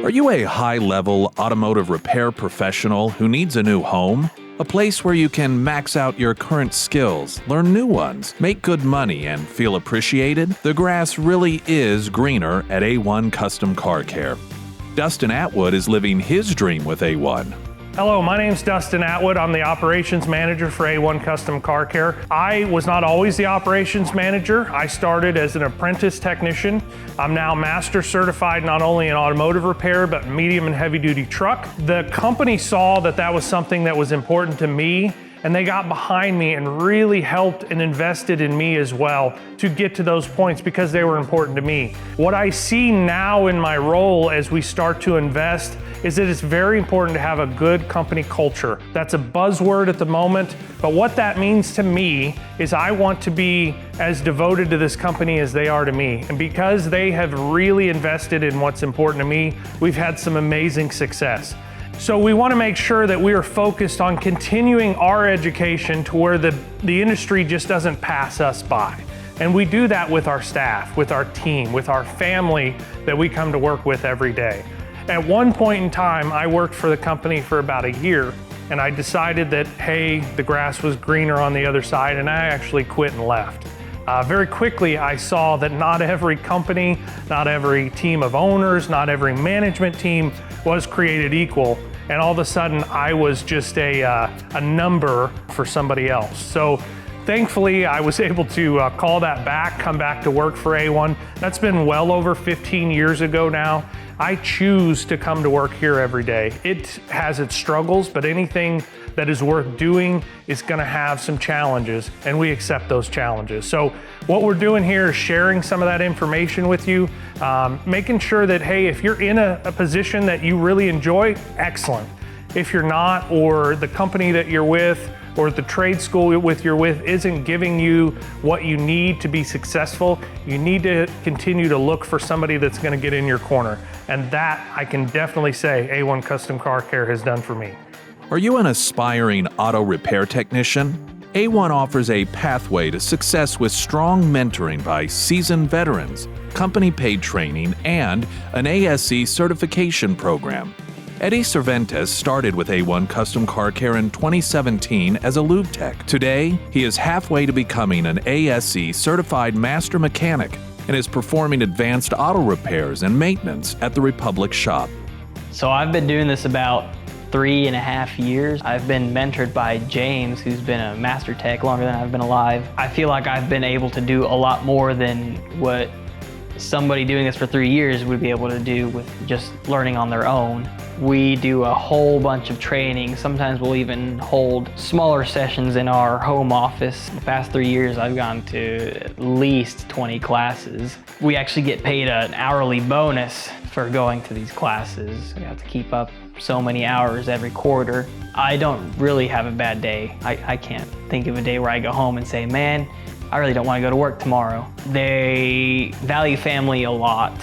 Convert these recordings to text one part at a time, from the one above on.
Are you a high-level automotive repair professional who needs a new home? A place where you can max out your current skills, learn new ones, make good money, and feel appreciated? The grass really is greener at A1 Custom Car Care. Dustin Atwood is living his dream with A1. Hello, my name's Dustin Atwood. I'm the operations manager for A1 Custom Car Care. I was not always the operations manager. I started as an apprentice technician. I'm now master certified not only in automotive repair, but medium and heavy duty truck. The company saw that that was something that was important to me, and they got behind me and really helped and invested in me as well to get to those points because they were important to me. What I see now in my role as we start to invest is that it's very important to have a good company culture. That's a buzzword at the moment, but what that means to me is I want to be as devoted to this company as they are to me. And because they have really invested in what's important to me, we've had some amazing success. So we want to make sure that we are focused on continuing our education to where the industry just doesn't pass us by. And we do that with our staff, with our team, with our family that we come to work with every day. At one point in time, I worked for the company for about a year, and I decided that, hey, the grass was greener on the other side, and I actually quit and left. Very quickly, I saw that not every company, not every team of owners, not every management team was created equal. And all of a sudden, I was just a number for somebody else. So thankfully, I was able to call that back, come back to work for A1. That's been well over 15 years ago now. I choose to come to work here every day. It has its struggles, but anything that is worth doing is gonna have some challenges, and we accept those challenges. So what we're doing here is sharing some of that information with you, making sure that, hey, if you're in a position that you really enjoy, excellent. If you're not, or the company that you're with, or the trade school you're with isn't giving you what you need to be successful, you need to continue to look for somebody that's gonna get in your corner. And that, I can definitely say, A1 Custom Car Care has done for me. Are you an aspiring auto repair technician? A1 offers a pathway to success with strong mentoring by seasoned veterans, company-paid training, and an ASE certification program. Eddie Cervantes started with A1 Custom Car Care in 2017 as a lube tech. Today, he is halfway to becoming an ASE certified master mechanic and is performing advanced auto repairs and maintenance at the Republic shop. So I've been doing this about 3.5 years. I've been mentored by James, who's been a master tech longer than I've been alive. I feel like I've been able to do a lot more than what somebody doing this for 3 years would be able to do with just learning on their own. We do a whole bunch of training. Sometimes we'll even hold smaller sessions in our home office. The past 3 years, I've gone to at least 20 classes. We actually get paid an hourly bonus for going to these classes. We have to keep up so many hours every quarter. I don't really have a bad day. I can't think of a day where I go home and say, man, I really don't want to go to work tomorrow. They value family a lot,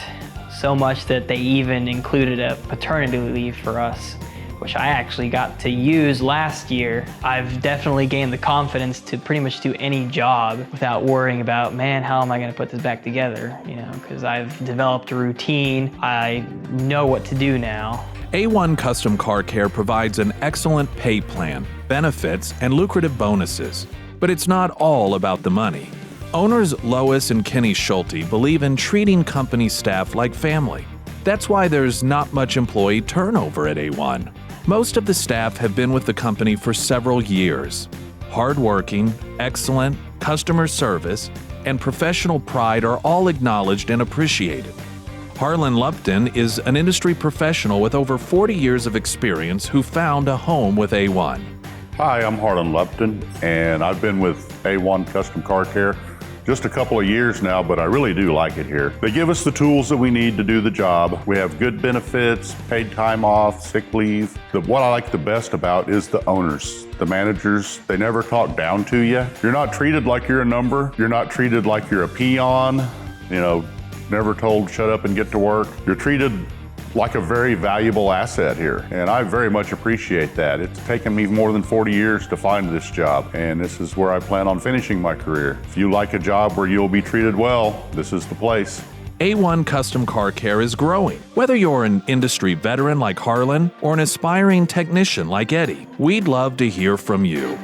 so much that they even included a paternity leave for us, which I actually got to use last year. I've definitely gained the confidence to pretty much do any job without worrying about, man, how am I gonna put this back together? You know, because I've developed a routine. I know what to do now. A1 Custom Car Care provides an excellent pay plan, benefits, and lucrative bonuses. But it's not all about the money. Owners Lois and Kenny Schulte believe in treating company staff like family. That's why there's not much employee turnover at A1. Most of the staff have been with the company for several years. Hardworking, excellent, customer service, and professional pride are all acknowledged and appreciated. Harlan Lupton is an industry professional with over 40 years of experience who found a home with A1. Hi, I'm Harlan Lupton, and I've been with A1 Custom Car Care just a couple of years now, but I really do like it here. They give us the tools that we need to do the job. We have good benefits, paid time off, sick leave. What I like the best about is the owners, the managers. They never talk down to you. You're not treated like you're a number. You're not treated like you're a peon, never told shut up and get to work. You're treated like a very valuable asset here, and I very much appreciate that. It's taken me more than 40 years to find this job, and this is where I plan on finishing my career. If you like a job where you'll be treated well, this is the place. A-1 Custom Car Care is growing. Whether you're an industry veteran like Harlan or an aspiring technician like Eddie, we'd love to hear from you.